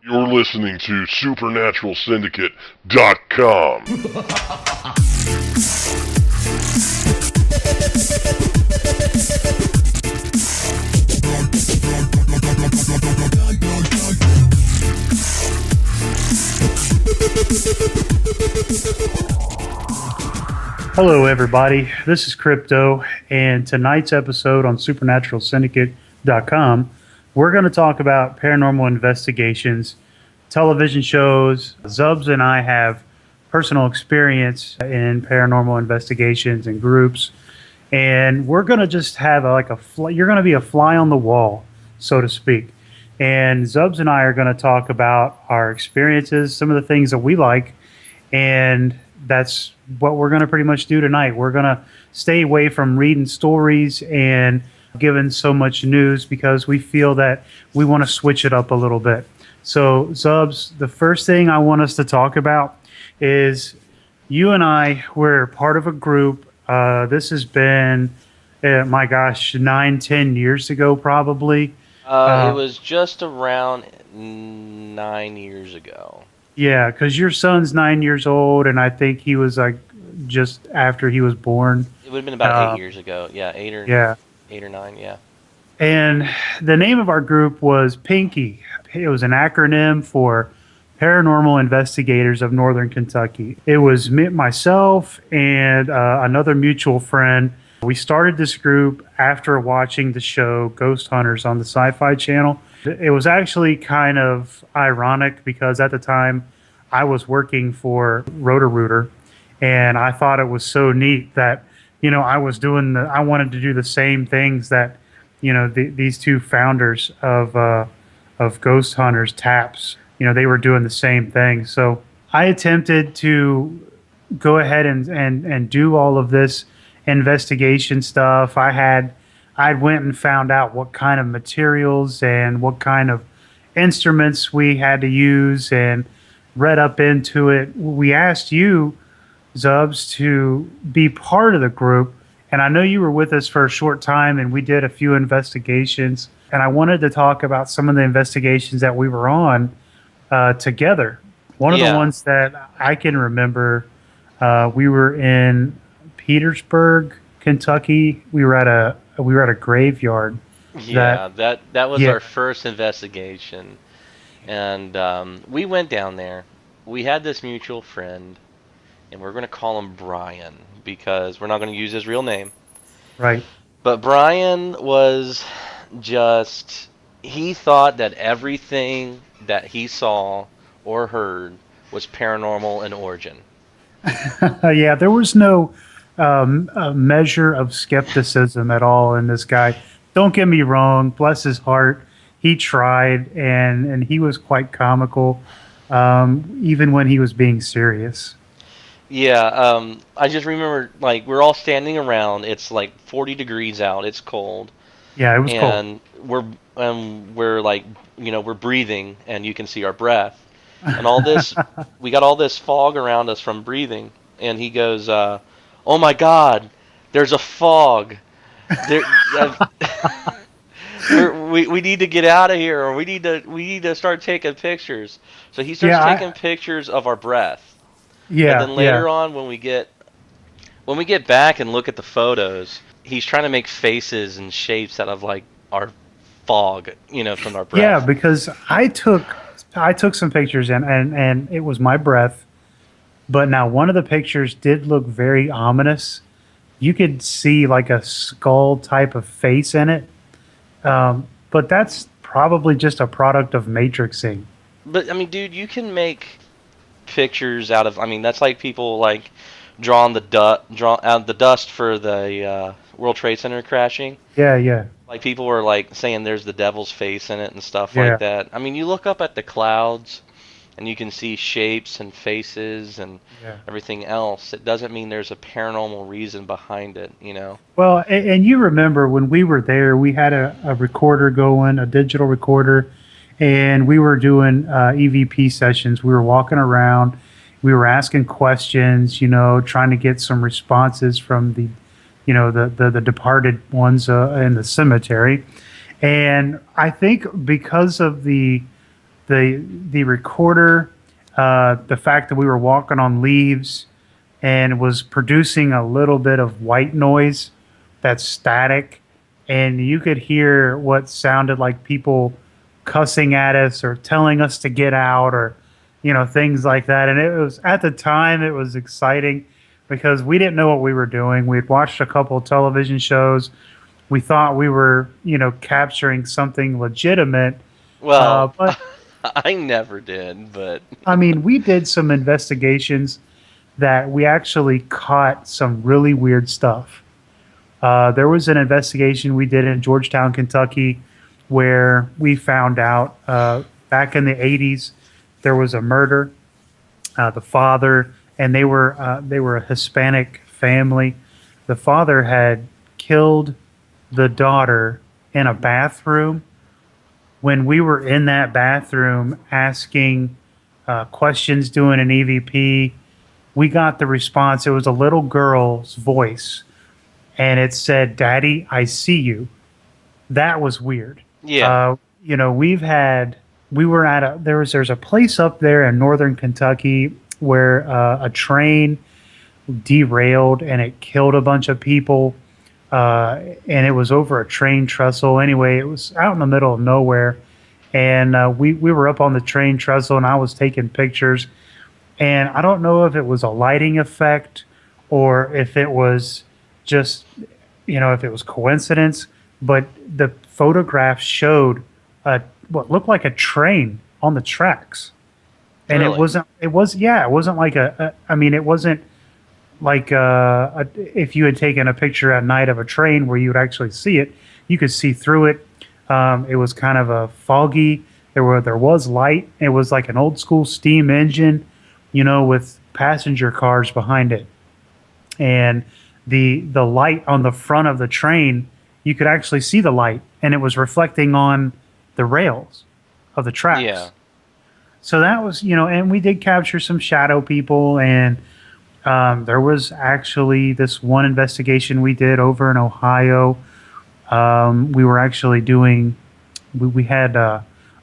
You're listening to SupernaturalSyndicate.com. Hello everybody, this is Crypto, and tonight's episode on SupernaturalSyndicate.com, we're going to talk about paranormal investigations, television shows. Zubs and I have personal experience in paranormal investigations and groups, and we're going to just have you're going to be a fly on the wall, so to speak. And Zubs and I are going to talk about our experiences, some of the things that we like, and that's what we're going to pretty much do tonight. We're going to stay away from reading stories and giving so much news because we feel that we want to switch it up a little bit. So, Zubs, the first thing I want us to talk about is you and I were part of a group. This has been, 9-10 years ago, probably. It was just around 9 years ago. Yeah, because your son's 9 years old, and I think he was like just after he was born. It would have been about 8 years ago. Yeah, 8 or 9. Yeah. And the name of our group was Pinky. It was an acronym for Paranormal Investigators of Northern Kentucky. It was myself and another mutual friend. We started this group after watching the show Ghost Hunters on the Sci-Fi Channel. It was actually kind of ironic because at the time I was working for Roto-Rooter, and I thought it was so neat that, I wanted to do the same things that, these two founders of Ghost Hunters, TAPS, they were doing the same thing. So I attempted to go ahead and do all of this investigation stuff. I went and found out what kind of materials and what kind of instruments we had to use and read up into it. We asked you, Zubs, to be part of the group, and I know you were with us for a short time, and we did a few investigations, and I wanted to talk about some of the investigations that we were on together. One of the ones that I can remember, we were in Petersburg, Kentucky. We were at a graveyard. Yeah, that was our first investigation, and we went down there. We had this mutual friend, and we're going to call him Brian because we're not going to use his real name. Right. But Brian was he thought that everything that he saw or heard was paranormal in origin. Yeah, there was no a measure of skepticism at all in this guy. Don't get me wrong, bless his heart, he tried, and he was quite comical, even when he was being serious. Yeah, I just remember, we're all standing around. It's 40 degrees out. It's cold. Yeah, it was cold. And we're breathing, and you can see our breath. And all this, we got all this fog around us from breathing. And he goes, "Oh my God, there's a fog. We need to get out of here, or we need to start taking pictures." So he starts taking pictures of our breath. Yeah. And then later on, when we get back and look at the photos, he's trying to make faces and shapes out of our fog, from our breath. Yeah, because I took some pictures and it was my breath. But now one of the pictures did look very ominous. You could see like a skull type of face in it. But that's probably just a product of matrixing. But I mean, dude, you can make pictures out of, that's like people drawing draw out the dust for the World Trade Center crashing. Yeah. Like people were saying there's the devil's face in it and stuff like that. I mean, you look up at the clouds and you can see shapes and faces and everything else. It doesn't mean there's a paranormal reason behind it, Well, and you remember when we were there, we had a recorder going, a digital recorder, and we were doing EVP sessions. We were walking around. We were asking questions, trying to get some responses from the departed ones in the cemetery. And I think because of the the recorder, the fact that we were walking on leaves and was producing a little bit of white noise that's static, and you could hear what sounded like people cussing at us or telling us to get out or things like that. And it was, at the time, it was exciting because we didn't know what we were doing. We had watched a couple of television shows. We thought we were capturing something legitimate. Well, But I never did, but I mean, we did some investigations that we actually caught some really weird stuff. There was an investigation we did in Georgetown, Kentucky, where we found out back in the 80s there was a murder. The father, and they were a Hispanic family. The father had killed the daughter in a bathroom. When we were in that bathroom asking questions, doing an EVP, we got the response. It was a little girl's voice, and it said, "Daddy, I see you." That was weird. yeah. We were at there's a place up there in northern Kentucky where a train derailed and it killed a bunch of people, and it was over a train trestle. Anyway, it was out in the middle of nowhere, and we were up on the train trestle, and I was taking pictures, and I don't know if it was a lighting effect or if it was just if it was coincidence, but the photograph showed what looked like a train on the tracks, and Really? it wasn't like I mean, it wasn't like if you had taken a picture at night of a train where you would actually see it. You could see through it. It was kind of a foggy. There was light. It was like an old school steam engine, with passenger cars behind it, and the light on the front of the train, you could actually see the light, and it was reflecting on the rails of the tracks. Yeah. So that was, and we did capture some shadow people, and there was actually this one investigation we did over in Ohio. We were actually doing, we had,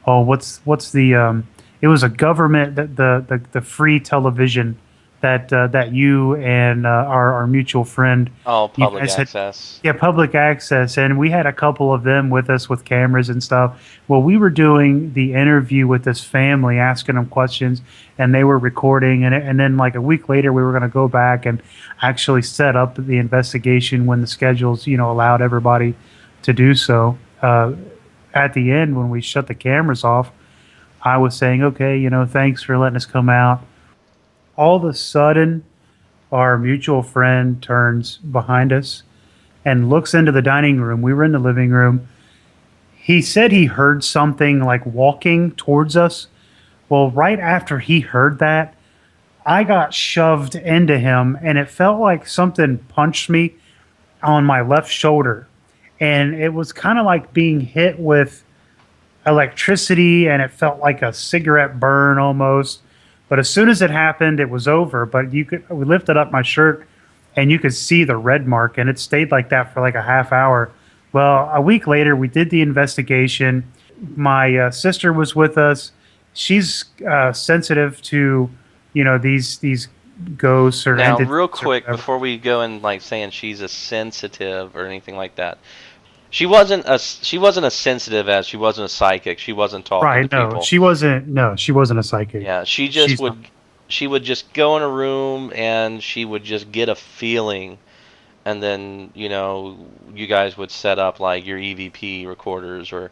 what's the, it was a government, the free television that you and our mutual friend, Oh, you public guys had. access. Yeah, public access, and we had a couple of them with us with cameras and stuff. Well, we were doing the interview with this family, asking them questions, and they were recording. And then like a week later, we were going to go back and actually set up the investigation when the schedules, allowed everybody to do so. At the end, when we shut the cameras off, I was saying, okay, thanks for letting us come out. All of a sudden, our mutual friend turns behind us and looks into the dining room. We were in the living room. He said he heard something like walking towards us. Well, right after he heard that, I got shoved into him, and it felt like something punched me on my left shoulder. And it was kind of like being hit with electricity, and it felt like a cigarette burn almost. But as soon as it happened, it was over. But we lifted up my shirt, and you could see the red mark, and it stayed like that for like a half hour. Well, a week later, we did the investigation. My sister was with us. She's sensitive to, these ghosts or Now, entities real or quick, whatever. before we go in like saying she's a sensitive or anything like that, she wasn't as sensitive as she wasn't a psychic. She wasn't talking to Right? No, people. she wasn't. No, she wasn't a psychic. Yeah, She's not. she would just go in a room and she would just get a feeling, and then you guys would set up like your EVP recorders or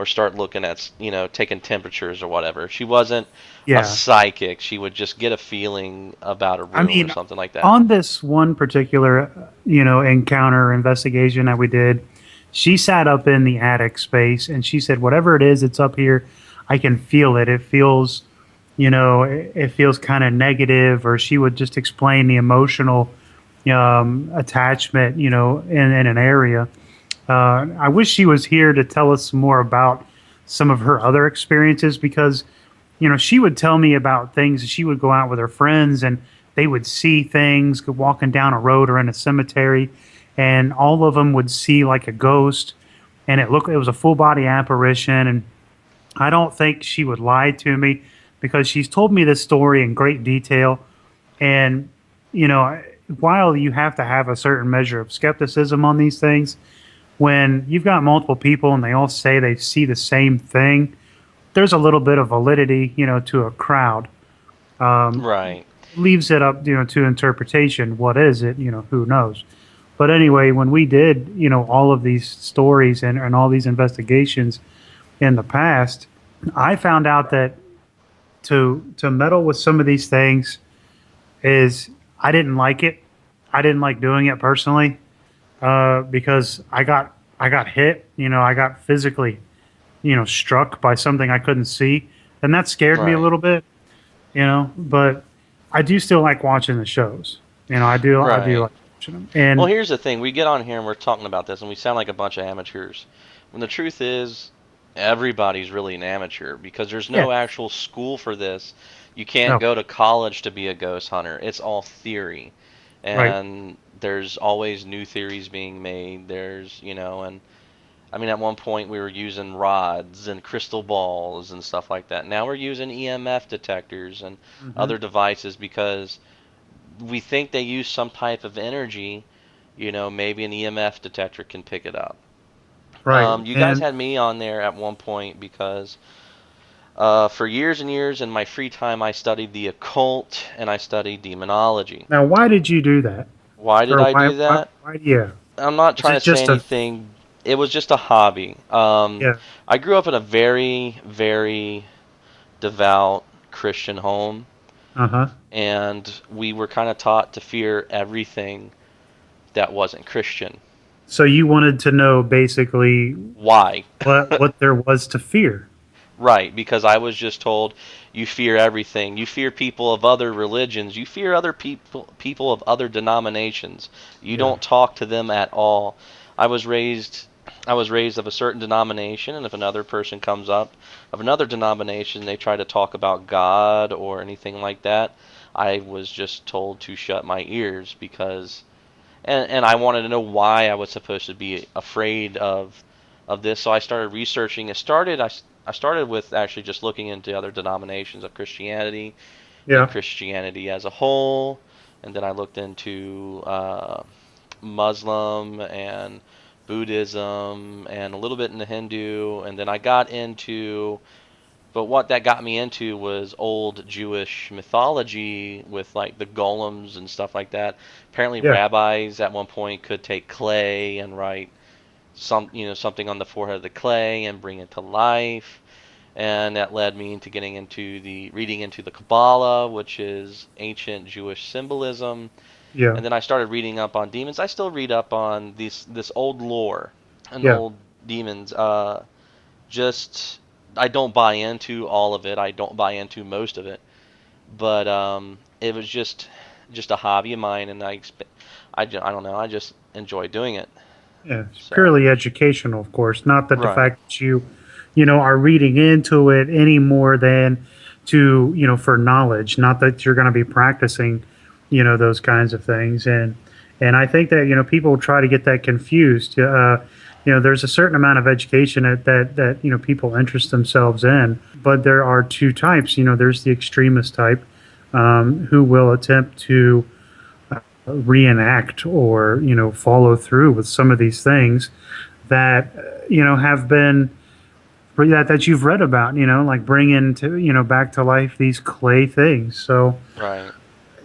start looking at taking temperatures or whatever. She wasn't a Yeah. psychic. She would just get a feeling about a I room or mean, something like that. on this one particular, encounter investigation that we did, she sat up in the attic space and she said, "Whatever it is, it's up here. I can feel it. It feels, it feels kind of negative." Or she would just explain the emotional attachment, in an area. I wish she was here to tell us more about some of her other experiences because, she would tell me about things. She would go out with her friends and they would see things walking down a road or in a cemetery, and all of them would see like a ghost, and it was a full body apparition, and I don't think she would lie to me because she's told me this story in great detail. And, you know, while you have to have a certain measure of skepticism on these things, when you've got multiple people and they all say they see the same thing, there's a little bit of validity, to a crowd. Um, Right. Leaves it up, to interpretation. What is it? Who knows? But anyway, when we did, all of these stories and all these investigations in the past, I found out that to meddle with some of these things is I didn't like it. I didn't like doing it personally because I got hit. I got physically struck by something I couldn't see, and that scared me a Right. little bit. But I do still like watching the shows. I do Right. like watching them, Well, and here's the thing. We get on here and we're talking about this and we sound like a bunch of amateurs. When the truth is, everybody's really an amateur because there's yeah, no actual school for this. You can't no, go to college to be a ghost hunter. It's all theory. right, And there's always new theories being made. And I mean, at one point we were using rods and crystal balls and stuff like that. Now we're using EMF detectors and hmm, other devices because we think they use some type of energy. Maybe an EMF detector can pick it up. right, You guys and had me on there at one point because for years and years in my free time I studied the occult and I studied demonology. now why did you do that? Why did Or I why, do why, that? why? Yeah, I'm not is trying it to say just a anything. It was just a hobby. yeah? I grew up in a very, very devout Christian home, Uh huh. and we were kind of taught to fear everything that wasn't Christian. So you wanted to know basically Why? what there was to fear. Right, because I was just told you fear everything. You fear people of other religions. You fear other people of other denominations. You Yeah. don't talk to them at all. I was raised I was raised of a certain denomination, and if another person comes up of another denomination, they try to talk about God or anything like that, I was just told to shut my ears because and I wanted to know why I was supposed to be afraid of this. So I started researching. I started with actually just looking into other denominations of Christianity and Yeah. Christianity as a whole, and then I looked into Muslim and Buddhism and a little bit into Hindu, and then I got into but what that got me into was old Jewish mythology with like the golems and stuff like that. Apparently, Yeah. rabbis at one point could take clay and write something on the forehead of the clay and bring it to life. And that led me into getting into the reading into the Kabbalah, which is ancient Jewish symbolism. Yeah. And then I started reading up on demons. I still read up on this old lore and Yeah. old demons. Just I don't buy into all of it. I don't buy into most of it, but it was just a hobby of mine, and I don't know. I just enjoy doing it. Yeah. It's So purely educational, of course. Not that the right, fact that you are reading into it any more than for knowledge. Not that you're going to be practicing, those kinds of things. And I think that people try to get that confused. There's a certain amount of education that people interest themselves in, but there are two types. There's the extremist type, who will attempt to reenact or follow through with some of these things that have been that you've read about, like bringing to back to life these clay things. So right,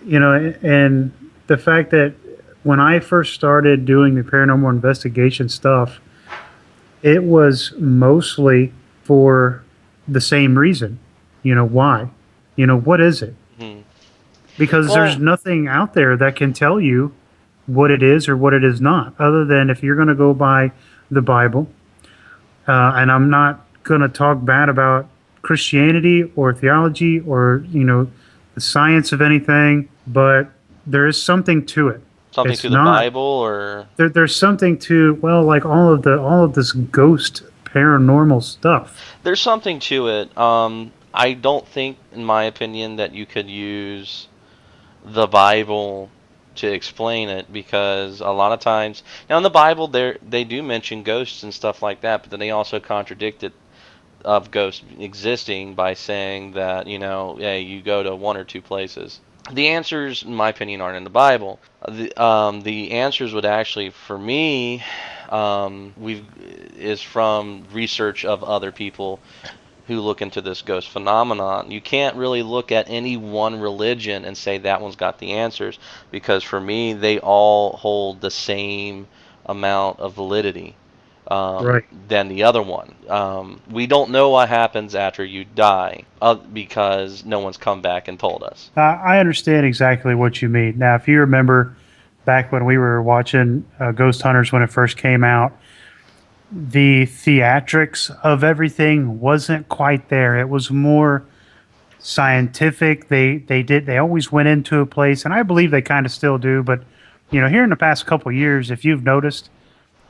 and the fact that when I first started doing the paranormal investigation stuff, it was mostly for the same reason. Why? What is it? hmm Because there's well, nothing out there that can tell you what it is or what it is not, other than if you're going to go by the Bible. And I'm not going to talk bad about Christianity or theology or the science of anything, but there is something to it. something It's to the not Bible or there's something to, well, like all of this ghost paranormal stuff. there's something to it. I don't think, in my opinion, that you could use the Bible to explain it because a lot of times now in the Bible they do mention ghosts and stuff like that, but then they also contradict it of ghosts existing by saying that, yeah, you go to one or two places. The answers, in my opinion, aren't in the Bible. The answers would actually, for me, we've is from research of other people who look into this ghost phenomenon. You can't really look at any one religion and say that one's got the answers, because for me, they all hold the same amount of validity Right. than the other one. We don't know what happens after you die because no one's come back and told us. I understand exactly what you mean. Now, if you remember back when we were watching Ghost Hunters when it first came out, the theatrics of everything wasn't quite there. It was more scientific. They always went into a place, and I believe they kind of still do. But here in the past couple of years, if you've noticed,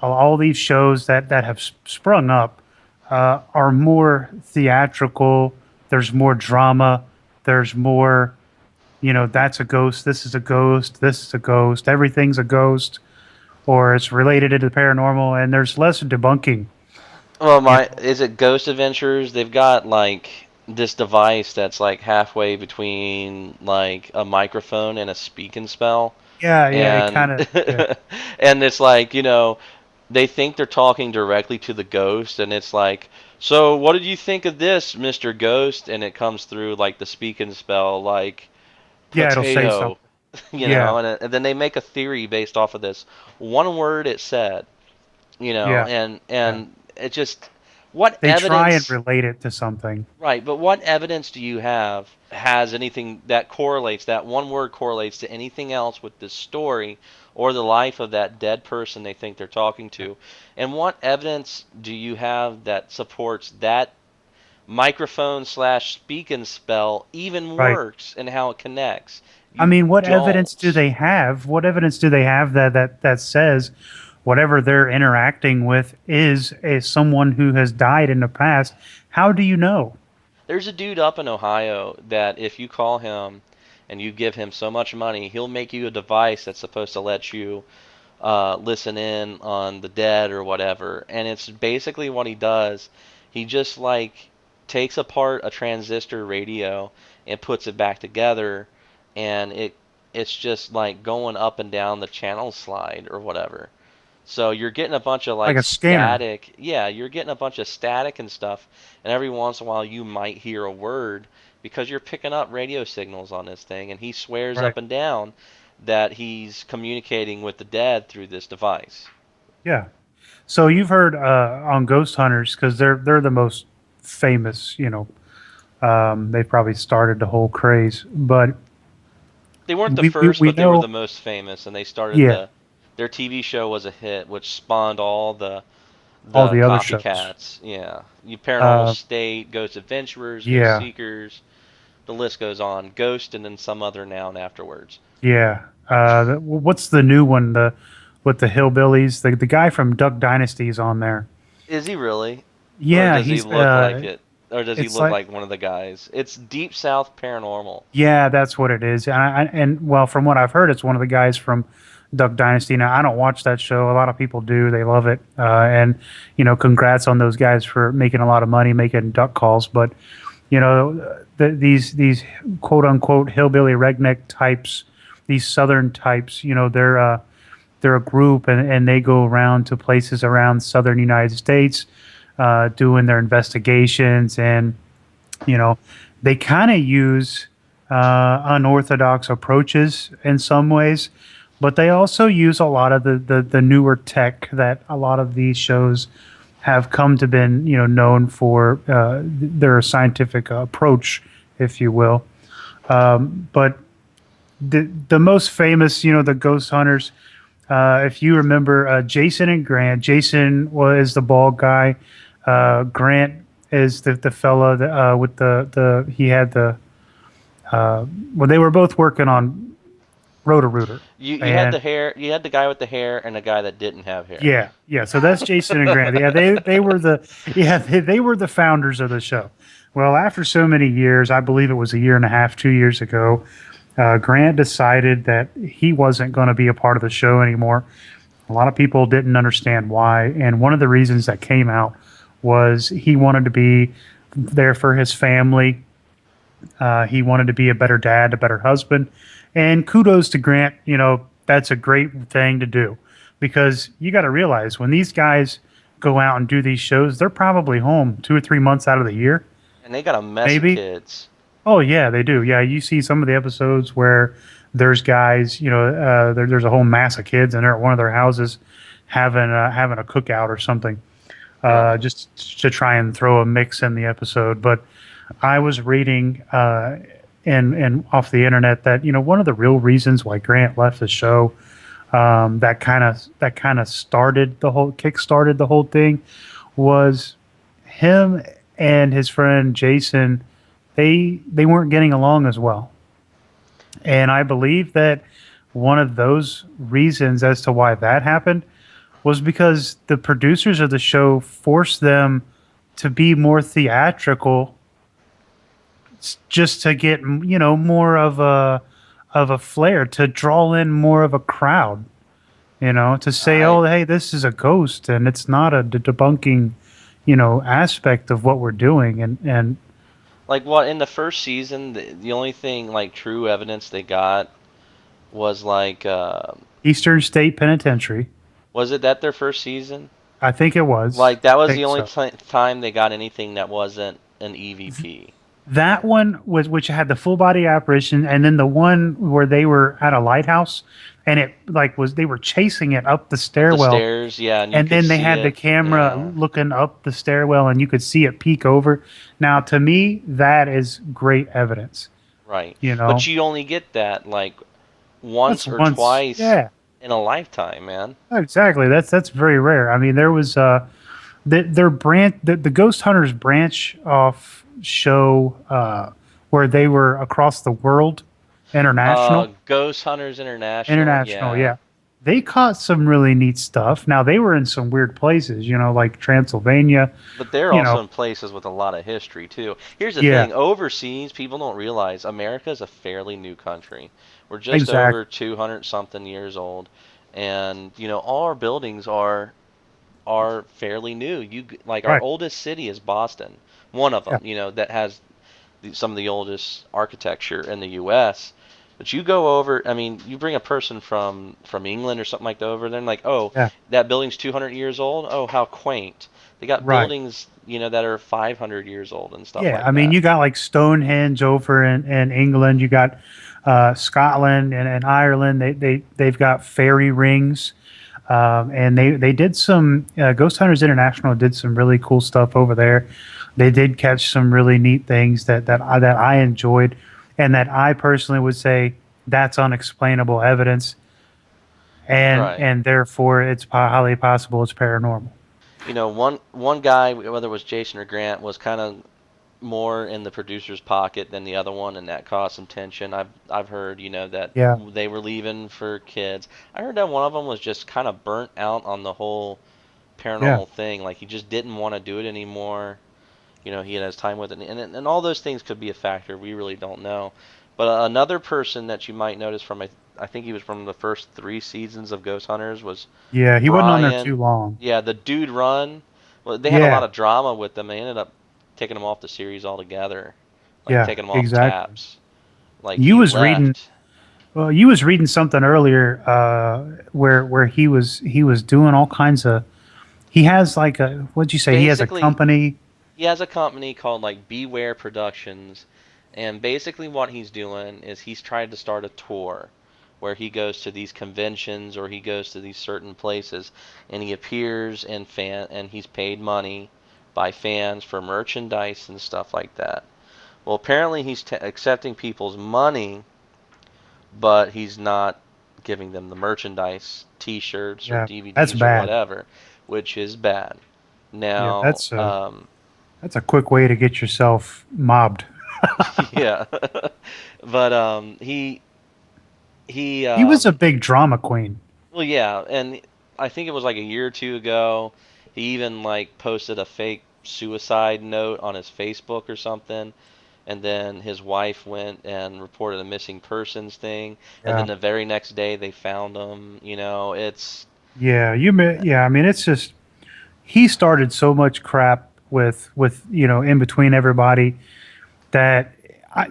all these shows that have sprung up are more theatrical. There's more drama. There's more, that's a ghost. This is a ghost. This is a ghost. Everything's a ghost, or it's related to the paranormal, and there's less debunking. Well, is it Ghost Adventures? They've got like this device that's like halfway between like a microphone and a speak and spell. Yeah, yeah, it And kind of. Yeah, and it's like, they think they're talking directly to the ghost, and it's like, so what did you think of this, Mr. Ghost? And it comes through like the speak and spell, like yeah, it'll say potato, something. Yeah, and then they make a theory based off of this one word it said, yeah, and yeah. it just, what They try and evidence, relate it to something. right, but what evidence do you have has anything that correlates, that one word correlates to anything else with this story or the life of that dead person they think they're talking to? And what evidence do you have that supports that microphone slash speak and spell even Right. works and how it connects? I You mean, what evidence do don't. they have? What evidence do they have that says whatever they're interacting with is someone who has died in the past? How do you know? There's a dude up in Ohio that if you call him and you give him so much money, he'll make you a device that's supposed to let you listen in on the dead or whatever. And it's basically what he does. He just like takes apart a transistor radio and puts it back together, and it's just like going up and down the channel slide or whatever. So you're getting a bunch of Like like a scanner. static. Yeah, you're getting a bunch of static and stuff. And every once in a while you might hear a word because you're picking up radio signals on this thing. And he swears Right. up and down that he's communicating with the dead through this device. Yeah. So you've heard on Ghost Hunters because they're the most famous. They've probably started the whole craze. But They weren't the first, we but they were know. the most famous. And they started Yeah, their TV show was a hit, which spawned all all the the other shows. copycats. Yeah, you Paranormal Uh, State, Ghost Adventurers, Ghost yeah, Seekers. The list goes on. Ghost and then some other noun afterwards. yeah. What's the new one? The with the hillbillies. The guy from Duck Dynasty is on there. Is he really? Or Yeah, does he he's look like it? Or does he it's look like like one of the guys? It's Deep South Paranormal. yeah, that's what it is. And well, from what I've heard, it's one of the guys from Duck Dynasty. Now, I don't watch that show. A lot of people do. They love it. And congrats on those guys for making a lot of money making duck calls. But these quote unquote hillbilly redneck types, these southern types, they're a group and they go around to places around southern United States doing their investigations, and they kind of use unorthodox approaches in some ways, but they also use a lot of the newer tech that a lot of these shows have come to been known for their scientific approach, if you will. But the most famous, the ghost hunters. If you remember Jason and Grant, Jason was the bald guy. Grant is the fella that, with the he had the well, they were both working on Roto-Rooter. You had And the hair. You had the guy with the hair and the guy that didn't have hair. yeah, yeah. So that's Jason and Grant. Yeah, they were they were the founders of the show. Well, after so many years, I believe it was a year and a half, 2 years ago, Grant decided that he wasn't going to be a part of the show anymore. A lot of people didn't understand why, and one of the reasons that came out was he wanted to be there for his family. He wanted to be a better dad, a better husband. And kudos to Grant. That's a great thing to do because you got to realize when these guys go out and do these shows, they're probably home 2 or 3 months out of the year, And they got a mess of maybe. kids. Oh yeah, they do. Yeah, you see some of the episodes where there's guys, there's a whole mass of kids, and they're at one of their houses having a cookout or something, Right. just to try and throw a mix in the episode. But I was reading and off the internet that one of the real reasons why Grant left the show, that kind of started the whole thing, was him and his friend Jason. They weren't getting along as well, and I believe that one of those reasons as to why that happened was because the producers of the show forced them to be more theatrical just to get more of a flair, to draw in more of a crowd, to say, I oh, hey, this is a ghost and it's not a debunking aspect of what we're doing. And like what in the first season, the only thing like true evidence they got was like Eastern State Penitentiary, was it that their first season? I think it was. Like that I was the think only so. time they got anything that wasn't an EVP. That one was which had the full body apparition, and then the one where they were at a lighthouse, and it like was they were chasing it up the Up the stairwell, stairs, yeah, and you and could then they see had the it. camera Yeah, looking up the stairwell, and you could see it peek over. Now, to me, that is great evidence. right. You But know, you only get that like that's once or once, twice yeah, in a lifetime, man. exactly. That's very rare. I mean, there was the Ghost Hunters branch off show where they were across the world, international. Ghost Hunters International, International, yeah. yeah. They caught some really neat stuff. Now they were in some weird places, like Transylvania, But they're you also know. in places with a lot of history too. Here's the Yeah, thing, overseas, people don't realize America is a fairly new country. We're just over exactly. 200 something years old, and all our buildings are fairly new. Like our Right. oldest city is Boston, one of Yeah. them, that has some of the oldest architecture in the U.S. But you go over, I mean, you bring a person from England or something like that over, they're like, oh, Yeah. that building's 200 years old. Oh, how quaint. They got Right. buildings, that are 500 years old and stuff Yeah. like I mean, that. you got like Stonehenge over in England. You got Scotland and Ireland. They've got fairy rings. And they did some Ghost Hunters International did some really cool stuff over there. They did catch some really neat things that I enjoyed, and that I personally would say that's unexplainable evidence, Right. and therefore it's highly possible it's paranormal. One guy, whether it was Jason or Grant, was kind of more in the producer's pocket than the other one, and that caused some tension. I've heard, that Yeah, they were leaving for kids. I heard that one of them was just kind of burnt out on the whole yeah, paranormal thing. Like he just didn't want to do it anymore. He had his time with it, and all those things could be a factor. We really don't know. But another person that you might notice from, I think he was from the first 3 seasons of Ghost Hunters, was yeah. He wasn't on there too Brian. long. Yeah, the Dude Run. Well, they had a lot Yeah, of drama with them. They ended up taking him off the series altogether, like yeah, taking him off exactly. taps. Like You he was reading. left. Well, you was reading something earlier where he was doing all kinds of. He has like a what'd you say? He has a Basically, company. he has a company called like Beware Productions, and basically what he's doing is he's trying to start a tour where he goes to these conventions or he goes to these certain places and he appears in fan and he's paid money by fans for merchandise and stuff like that. Well, apparently he's accepting people's money, but he's not giving them the merchandise, T-shirts or Yeah, that's DVDs or bad. whatever, which is bad. Yeah, Now, that's a quick way to get yourself mobbed. yeah, but he He was a big drama queen. well, yeah, and I think it was like a year or two ago. He even like posted a fake suicide note on his Facebook or something, and then his wife went and reported a missing persons thing, and then Yeah, the very next day they found him. It's yeah. Yeah, I mean, it's just he started so much crap with in between everybody that I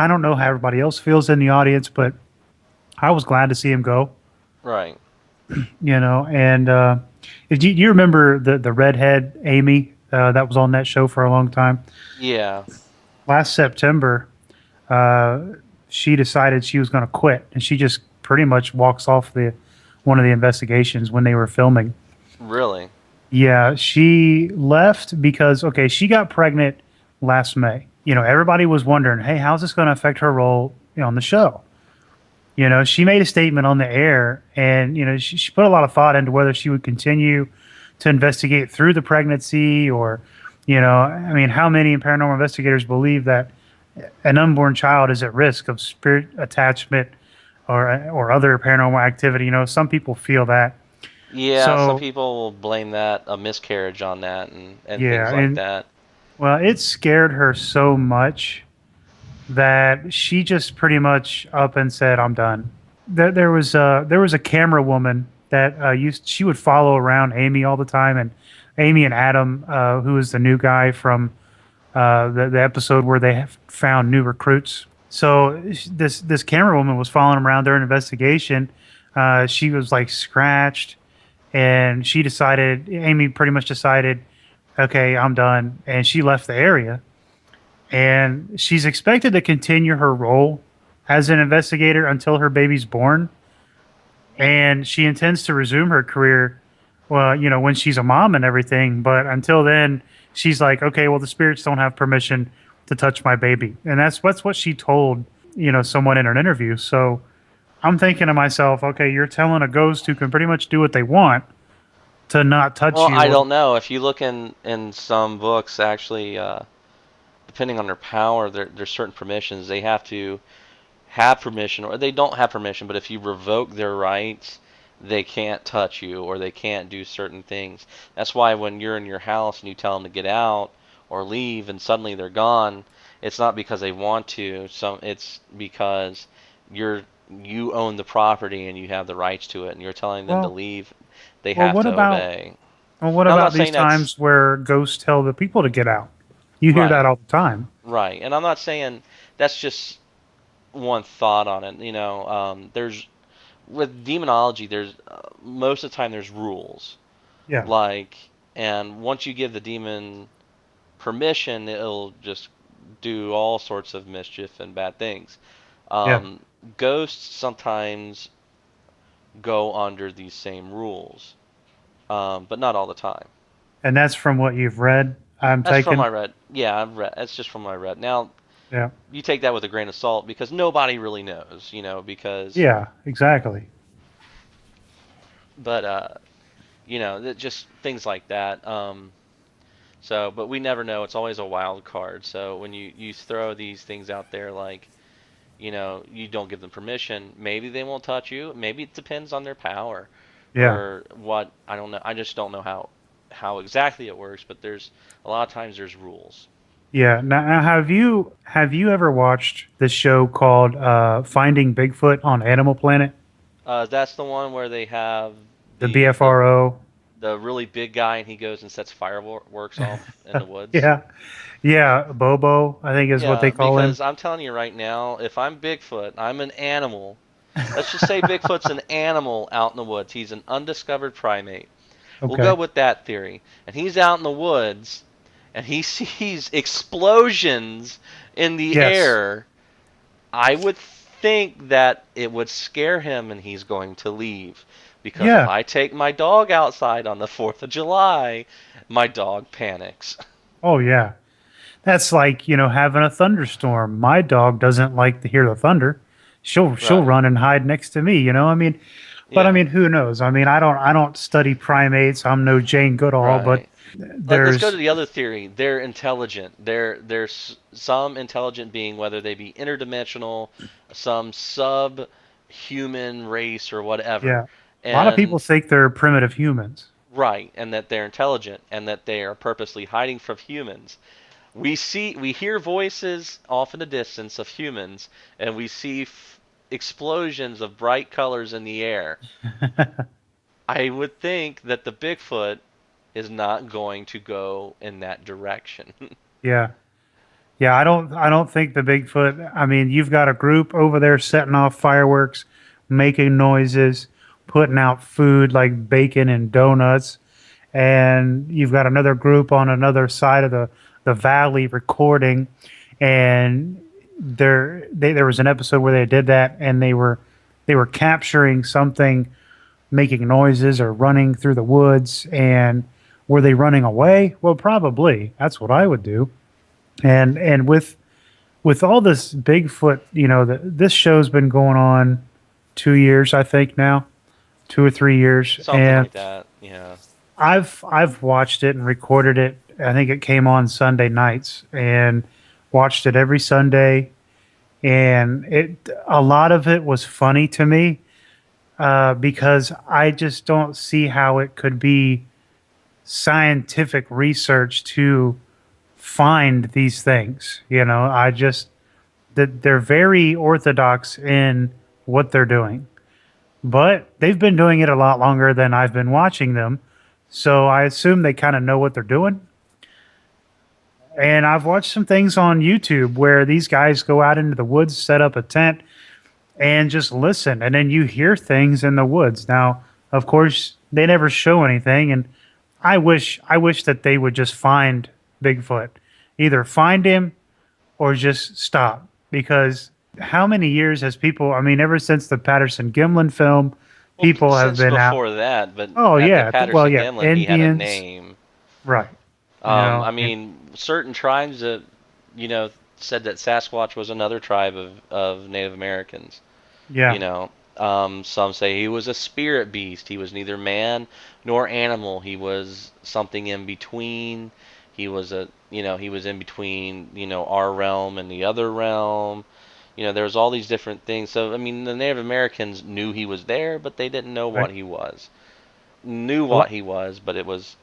don't know how everybody else feels in the audience, but I was glad to see him go. Right. And if you remember the redhead Amy that was on that show for a long time, Yeah. last September, uh, she decided she was going to quit, and she just pretty much walks off the one of the investigations when they were filming. Really. Yeah, she left because okay, she got pregnant last May. Everybody was wondering, hey, how's this going to affect her role on the show? She made a statement on the air, and she put a lot of thought into whether she would continue to investigate through the pregnancy, or I mean, how many paranormal investigators believe that an unborn child is at risk of spirit attachment or other paranormal activity? Some people feel that. Yeah, some So people will blame that a miscarriage on that and things yeah, like and that. well, it scared her so much that she just pretty much up and said, "I'm done." There was a camera woman that she would follow around Amy all the time, and Amy and Adam, who is the new guy from the episode where they have found new recruits. So this camera woman was following them around during an investigation. She was like scratched, and Amy pretty much decided, okay, I'm done, and she left the area. And she's expected to continue her role as an investigator until her baby's born, and she intends to resume her career, well, when she's a mom and everything. But until then, she's like, okay, well, the spirits don't have permission to touch my baby, and that's what she told someone in an interview. So I'm thinking to myself, okay, you're telling a ghost who can pretty much do what they want to not touch Well, you. I don't know. If you look in some books, actually, depending on their power, there's certain permissions they have to have permission, or they don't have permission. But if you revoke their rights, they can't touch you, or they can't do certain things. That's why when you're in your house and you tell them to get out or leave, and suddenly they're gone, it's not because they want to. It's because you own the property and you have the rights to it, and you're telling them to Well, leave. They well, have what to about obey. well, what Now, I'm about not these saying that's times where ghosts tell the people to get out? You hear that right, all the time. right, and I'm not saying that's just one thought on it. There's with demonology, there's most of the time there's rules. Yeah, Like, and once you give the demon permission, it'll just do all sorts of mischief and bad things. yeah, Um, Ghosts sometimes go under these same rules, but not all the time. and that's from what you've read. I'm That's from taking. my read. Yeah, I've read. That's just from my read. Now, Yeah, you take that with a grain of salt because nobody really knows, because, yeah, exactly. but just things like that. But we never know. It's always a wild card. So when you throw these things out there, like, you don't give them permission, maybe they won't touch you. Maybe it depends on their power, Yeah, or what. I don't know. I just don't know how exactly it works. But there's a lot of times there's rules. yeah. Now, have you ever watched this show called Finding Bigfoot on Animal Planet? That's the one where they have The the BFRO. the really big guy, and he goes and sets fireworks off in the woods. Yeah, yeah. Bobo, I think is what they Yeah, call him. because I'm telling you right now, if I'm Bigfoot, I'm an animal. Let's just say Bigfoot's an animal out in the woods. He's an undiscovered primate. We'll go Okay. with that theory. And he's out in the woods, and he sees explosions in the Yes. air. I would think that it would scare him, and he's going to leave. Because if Yeah. I take my dog outside on the 4th of July, my dog panics. Oh, yeah. That's like, having a thunderstorm. My dog doesn't like to hear the thunder. She'll Right. run and hide next to me, I mean, but I Yeah. mean, who knows? I mean, I don't study primates. I'm no Jane Goodall, but Right. Let's go to there's the other theory. They're intelligent. There's some intelligent being, whether they be interdimensional, some sub-human race or whatever, yeah. A lot of people and think they're primitive humans. right, and that they're intelligent, and that they are purposely hiding from humans. We hear voices off in the distance of humans, and we see explosions of bright colors in the air. I would think that the Bigfoot is not going to go in that direction. Yeah. Yeah, I don't think the Bigfoot, I mean, you've got a group over there setting off fireworks, making noises, putting out food like bacon and donuts, and you've got another group on another side of the valley recording, and there was an episode where they did that, and they were capturing something making noises or running through the woods. And were they running away? Well, probably. That's what I would do. And with all this Bigfoot, this show's been going on 2 years, I think now, 2 or 3 years, Something and like that. Yeah. I've watched it and recorded it. I think it came on Sunday nights and watched it every Sunday, and a lot of it was funny to me, because I just don't see how it could be scientific research to find these things. I just that they're very orthodox in what they're doing, but they've been doing it a lot longer than I've been watching them. So I assume they kind of know what they're doing. And I've watched some things on YouTube where these guys go out into the woods, set up a tent, and just listen. And then you hear things in the woods. Now, of course, they never show anything. And I wish that they would just find Bigfoot, either find him or just stop. Because how many years has people? I mean, ever since the Patterson Gimlin film, Well, people have since been out. before that, but Oh at the yeah, well Patterson yeah, Gimlin, he had a Indians, name. right? I And mean, certain tribes that, said that Sasquatch was another tribe of Native Americans. yeah, You know, some say he was a spirit beast. He was neither man nor animal. He was something in between. He was in between, our realm and the other realm. There was all these different things. So, I mean, the Native Americans knew he was there, but they didn't know right. what he was. Knew A what lot, he was, but it was,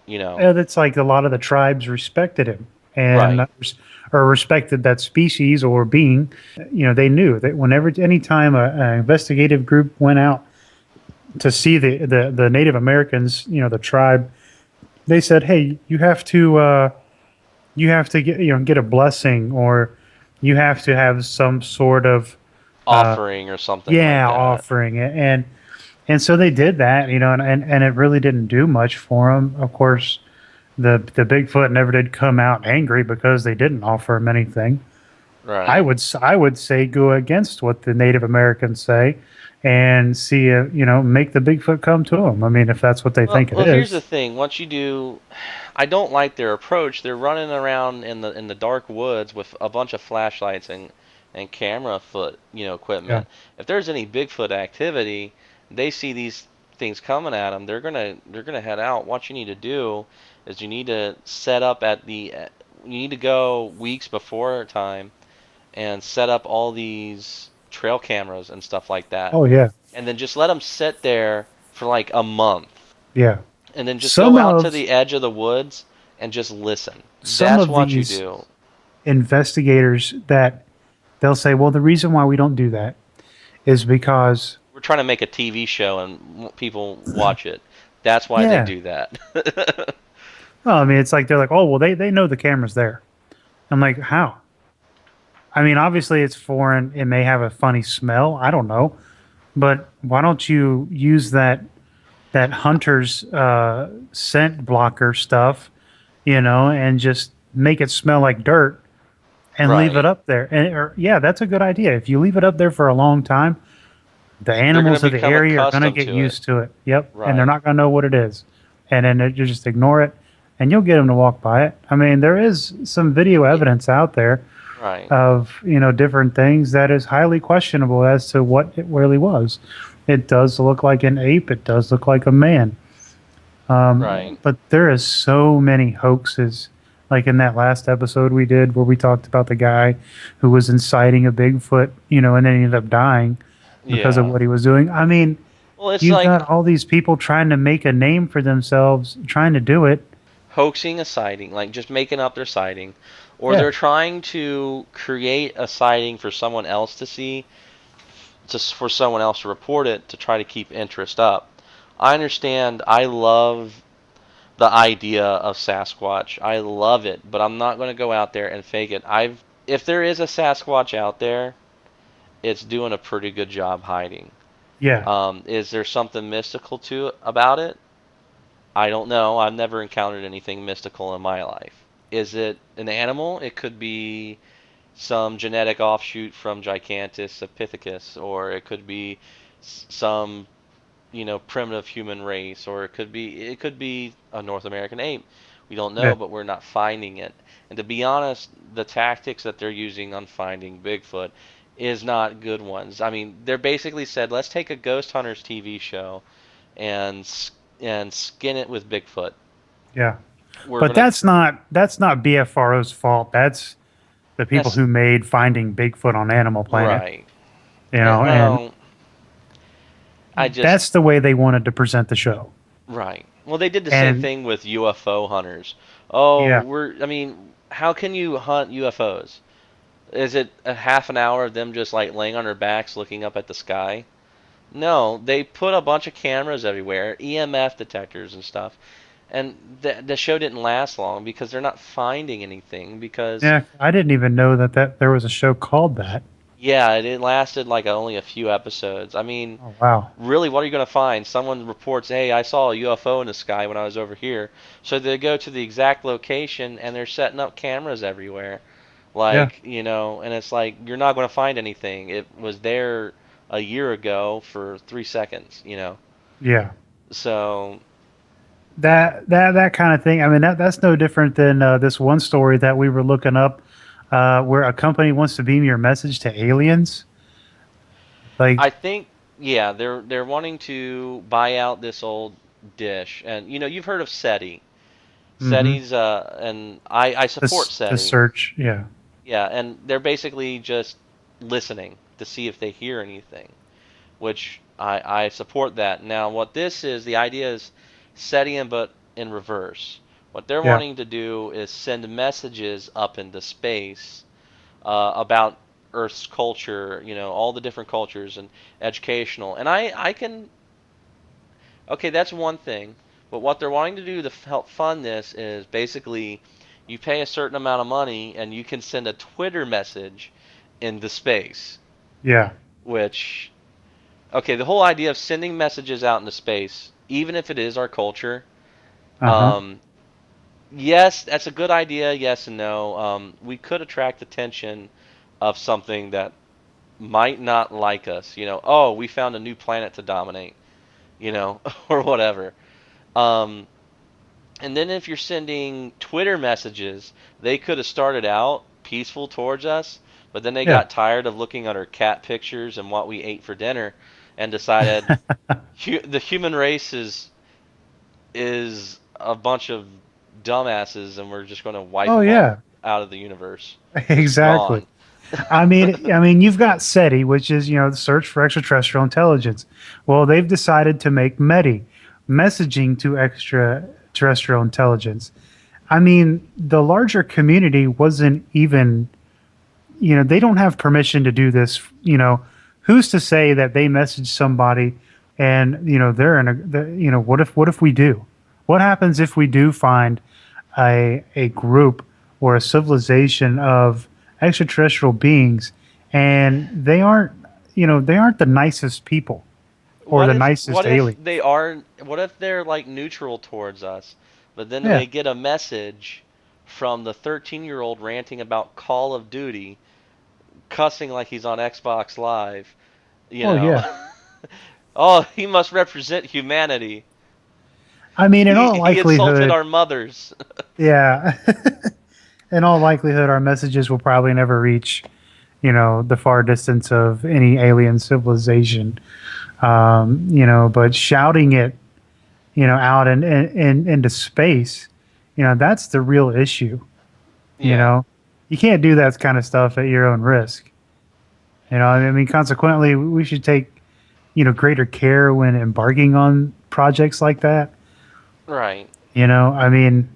it's like a lot of the tribes respected him and right, or respected that species or being. They knew that whenever, anytime an investigative group went out to see the Native Americans, the tribe, they said, "Hey, you have to get a blessing, or you have to have some sort of uh, offering or something like yeah, that. offering it." And so they did that, and it really didn't do much for them. Of course, the Bigfoot never did come out angry because they didn't offer him anything. Right. I would say go against what the Native Americans say, and see, make the Bigfoot come to them. I mean, if that's what they Well, think it well, here's the is. thing. Once you do, I don't like their approach. They're running around in the dark woods with a bunch of flashlights and camera Yeah. equipment. If there's any Bigfoot activity, they see these things coming at them. They're gonna head out. What you need to do is you need to set up you need to go weeks before time and set up all these trail cameras and stuff like that, Oh yeah. and then just let them sit there for like a month, Yeah. and then just Some go out to of the edge of the woods and just listen. some That's of what you these do. investigators, that they'll say, well, the reason why we don't do that is because, We're trying to make a TV show and people watch it. That's why they yeah. do that. Well, I mean, it's like they're like, oh, well, they know the camera's there. I'm like, how? I mean, obviously it's foreign. It may have a funny smell. I don't know, but why don't you use that hunter's scent blocker stuff, and just make it smell like dirt and leave it Right. up there? And yeah, that's a good idea. If you leave it up there for a long time, the They're going to animals of the become area are going to accustomed get to it. used to it. Yep, and they're Right. not going to know what it is, and then you just ignore it, and you'll get them to walk by it. I mean, there is some video Yeah, evidence out there right. of different things that is highly questionable as to what it really was. It does look like an ape. It does look like a man. Right. But there is so many hoaxes. Like in that last episode we did where we talked about the guy who was inciting a Bigfoot, and then he ended up dying because of Yeah. what he was doing. I mean, Well, it's you've like got all these people trying to make a name for themselves, trying to do it. hoaxing a sighting, like just making up their sighting, or Yeah. they're trying to create a sighting for someone else to see, just for someone else to report it to try to keep interest up. I understand. I love the idea of Sasquatch. I love it, but I'm not going to go out there and fake it. If there is a Sasquatch out there, it's doing a pretty good job hiding. Yeah. Is there something mystical to about it? I don't know. I've never encountered anything mystical in my life. Is it an animal? It could be some genetic offshoot from Gigantus epithecus, or it could be some primitive human race, or it could be a North American ape. We don't Yeah. know, but we're not finding it. And to be honest, the tactics that they're using on finding Bigfoot is not good ones. I mean, they're basically said, let's take a Ghost Hunters TV show and skin it with Bigfoot. Yeah. We're But gonna that's not BFRO's fault. That's the people that's who made Finding Bigfoot on Animal Planet. right. And Well, I just that's the way they wanted to present the show. right. Well, they did the same And thing with UFO hunters. Oh, yeah, I mean, how can you hunt UFOs? Is it a half an hour of them just like laying on their backs looking up at the sky? No, they put a bunch of cameras everywhere, EMF detectors and stuff. And the show didn't last long because they're not finding anything because yeah, I didn't even know that there was a show called that. yeah, it lasted like only a few episodes. I mean, Oh wow. really, what are you going to find? Someone reports, hey, I saw a UFO in the sky when I was over here. So they go to the exact location and they're setting up cameras everywhere. Yeah, And it's like, you're not going to find anything. It was there a year ago for 3 seconds. yeah. So, That kind of thing. I mean, that's no different than this one story that we were looking up, where a company wants to beam your message to aliens. Like, I think, yeah, they're wanting to buy out this old dish. And, you've heard of SETI. hmm SETI's, and I support the SETI. search. Yeah, Yeah, and they're basically just listening to see if they hear anything, which I support that. Now, what this is, the idea is SETI but in reverse. What they're yeah. wanting to do is send messages up into space about Earth's culture, all the different cultures and educational. And I can, okay, that's one thing. But what they're wanting to do to help fund this is basically you pay a certain amount of money and you can send a Twitter message into space, Yeah. which, okay, the whole idea of sending messages out into space, even if it is our culture, Uh-huh. um, yes, that's a good idea, yes and no. We could attract attention of something that might not like us, oh, we found a new planet to dominate, or whatever. Um, And then if you're sending Twitter messages, they could have started out peaceful towards us, but then they Yeah. got tired of looking at our cat pictures and what we ate for dinner, and decided the human race is a bunch of dumbasses, and we're just going to wipe Oh them all yeah. out of the universe, just Exactly. gone. I mean, you've got SETI, which is the search for extraterrestrial intelligence. Well, they've decided to make METI, messaging to extraterrestrial intelligence. I mean, the larger community wasn't even, they don't have permission to do this. Who's to say that they message somebody and they're in what if we do? What happens if we do find a group or a civilization of extraterrestrial beings and they aren't the nicest people or What the if nicest what if aliens? they are what if they're like neutral towards us, but then Yeah. they get a message from the 13-year-old ranting about Call of Duty, cussing like he's on Xbox Live, you Oh know. yeah. Oh, he must represent humanity. I mean, in all He insulted likelihood, our mothers. yeah. In all likelihood, our messages will probably never reach, the far distance of any alien civilization. But shouting it, out into space, that's the real issue. You Yeah. know, you can't do that kind of stuff at your own risk. I mean, consequently, we should take, greater care when embarking on projects like that. Right. I mean,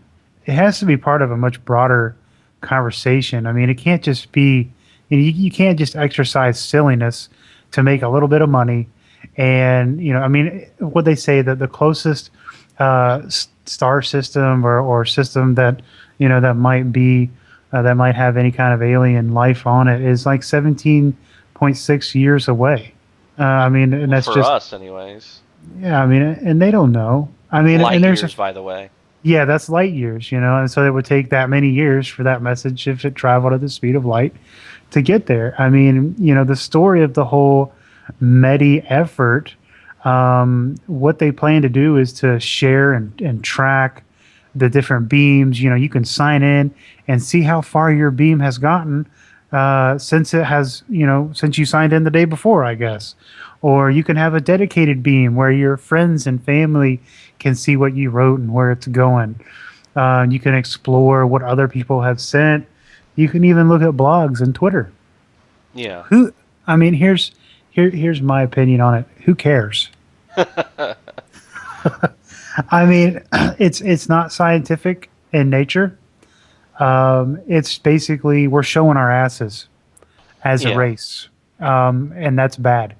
it has to be part of a much broader conversation. I mean, it can't just be, you can't just exercise silliness to make a little bit of money. And, I mean, what they say that the closest star system or system that that might be that might have any kind of alien life on it is like 17.6 years away. I mean, and Well, that's for just us, anyways. yeah. I mean, and they don't know. I mean, Light and there's a years, by the way. yeah, that's light years, and so it would take that many years for that message if it traveled at the speed of light to get there. I mean, the story of the whole MEDI effort, what they plan to do is to share and track the different beams. You can sign in and see how far your beam has gotten since it has, since you signed in the day before, I guess. Or you can have a dedicated beam where your friends and family can see what you wrote and where it's going. You can explore what other people have sent. You can even look at blogs and Twitter. Yeah. I mean, here's my opinion on it. Who cares? I mean, it's not scientific in nature. It's basically we're showing our asses as a Yeah. race, and that's bad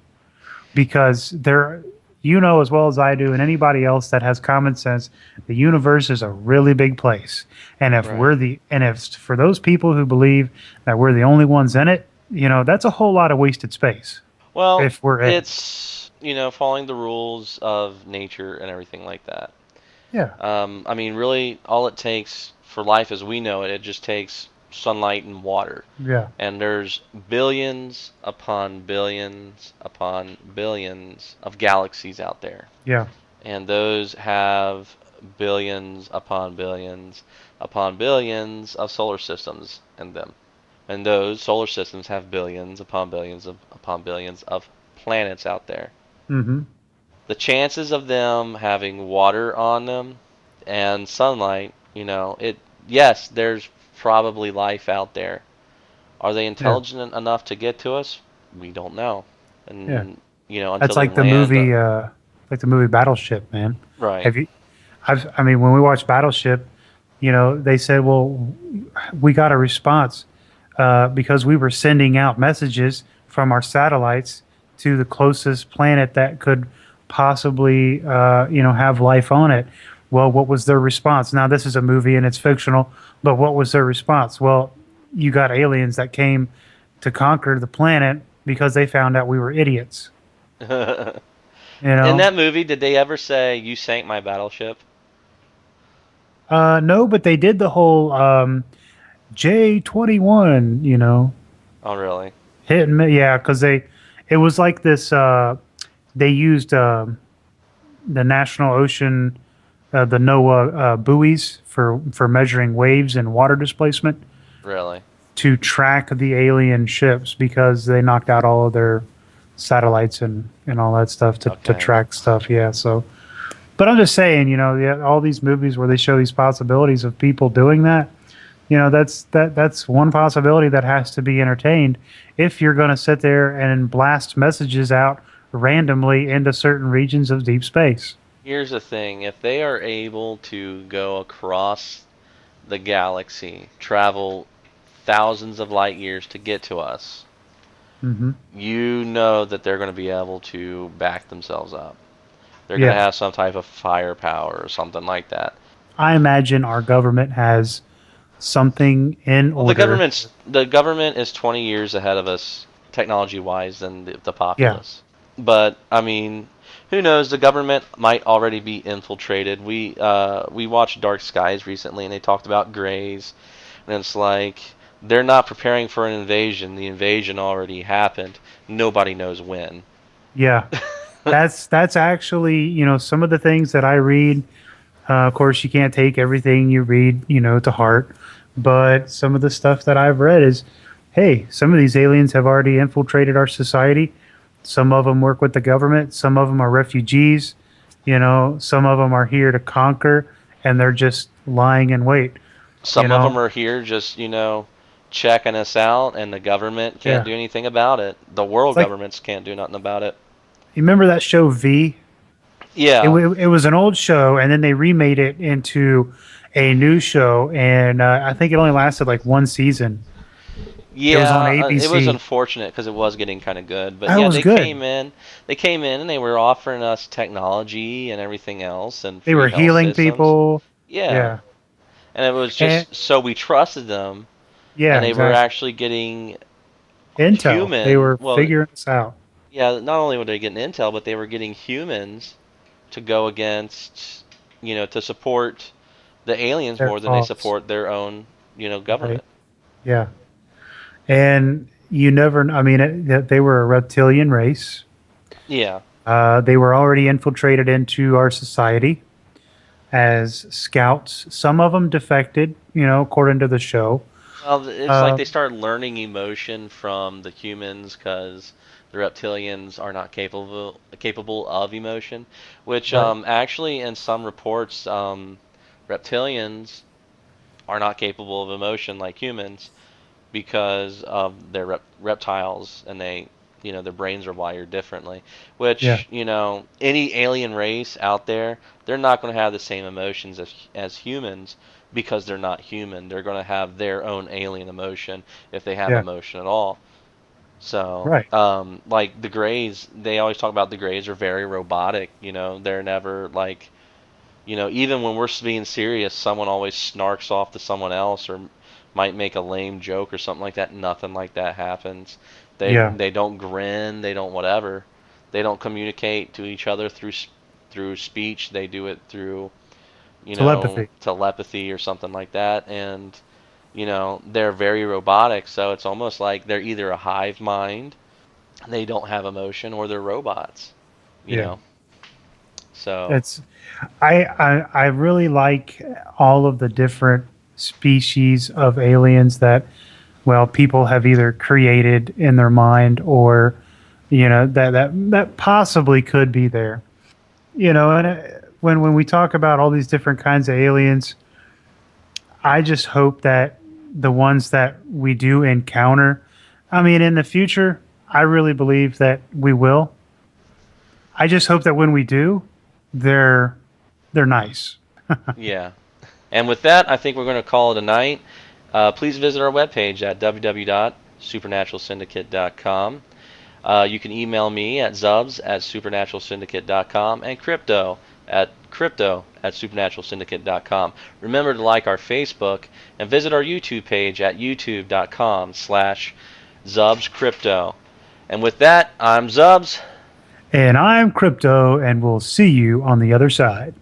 because as well as I do, and anybody else that has common sense, the universe is a really big place, and Right. if for those people who believe that we're the only ones in it, that's a whole lot of wasted space. Well, If we're in, it's, following the rules of nature and everything like that. yeah, I mean, really, all it takes for life as we know it, it just takes sunlight and water. yeah, And there's billions upon billions upon billions of galaxies out there. yeah, And those have billions upon billions upon billions of solar systems in them. And those solar systems have billions upon billions upon billions of planets out there. mm-hmm, The chances of them having water on them and sunlight, yes, there's probably life out there. Are they yeah, intelligent enough to get to us? We don't know. yeah. And, That's until they land, like the movie Battleship, man. right. Have you? I mean, when we watched Battleship, they said, well, we got a response because we were sending out messages from our satellites to the closest planet that could possibly, have life on it. Well, what was their response? Now, this is a movie and it's fictional, but what was their response? Well, you got aliens that came to conquer the planet because they found out we were idiots. In You know? that movie, did they ever say, "You sank my battleship"? No, but they did the whole J-21, Oh, really? hit and yeah, because it was like this. They used the National Ocean, the NOAA buoys for measuring waves and water displacement Really? to track the alien ships because they knocked out all of their satellites and all that stuff to Okay. track stuff. Yeah, so. But I'm just saying, yeah, all these movies where they show these possibilities of people doing that, that's one possibility that has to be entertained if you're going to sit there and blast messages out randomly into certain regions of deep space. Here's the thing: if they are able to go across the galaxy, travel thousands of light years to get to us, Hmm. you know that they're going to be able to back themselves up. They're going to Yeah, have some type of firepower or something like that. I imagine our government has something in Well, the order. government is 20 years ahead of us technology-wise than the Yeah, populace. But I mean, who knows? The government might already be infiltrated. We watched Dark Skies recently, and they talked about Greys, and it's like they're not preparing for an invasion. The invasion already happened. Nobody knows when. yeah. That's actually, some of the things that I read. Of course, you can't take everything you read, to heart. But some of the stuff that I've read is, hey, some of these aliens have already infiltrated our society. Some of them work with the government. Some of them are refugees. Some of them are here to conquer, and they're just lying in wait. You Some of know, them are here just, checking us out, and the government can't yeah. do anything about it. The It's world like governments can't do nothing about it. you remember that show V? Yeah, It was an old show, and then they remade it into a new show, and I think it only lasted like one season. It was on Yeah, it was ABC. unfortunate because it was getting kind of good, but That yeah, was good. they came in and they were offering us technology and everything else and They free were health healing systems. people. Yeah, Yeah. and it was And just so we trusted them, and yeah, they were exactly. actually getting Intel. They human. were Well, figuring this out. yeah, not only were they getting intel, but they were getting humans to go against, to support the aliens Their more than they cause. support their own, Right. government. Yeah. And you never, I mean, they were a reptilian race. Yeah. They were already infiltrated into our society as scouts. Some of them defected, according to the show. Well, it's like Uh, they start learning emotion from the humans because the reptilians are not capable of emotion, which right. actually in some reports reptilians are not capable of emotion like humans because of their reptiles and their brains are wired differently, Yeah. which any alien race out there, they're not going to have the same emotions as humans because they're not human. They're going to have their own alien emotion if they have Yeah. emotion at all. So Right. like the Greys, they always talk about the Greys are very robotic. They're never like, even when we're being serious, someone always snarks off to someone else or might make a lame joke or something like that. Nothing like that happens. They Yeah. they don't grin. They don't whatever. They don't communicate to each other through speech. They do it through Telepathy. telepathy or something like that. And they're very robotic. So it's almost like they're either a hive mind, they don't have emotion, or they're robots. You Yeah. know. So It's I really like all of the different species of aliens that, well, people have either created in their mind or, that possibly could be there. And when we talk about all these different kinds of aliens, I just hope that the ones that we do encounter, I mean, in the future, I really believe that we will. I just hope that when we do, they're they're nice. yeah. And with that, I think we're going to call it a night. Please visit our webpage at www.supernaturalsyndicate.com. You can email me at zubs@supernaturalsyndicate.com and crypto@supernaturalsyndicate.com. Remember to like our Facebook and visit our YouTube page at youtube.com/zubscrypto. And with that, I'm Zubs. And I'm Crypto, and we'll see you on the other side.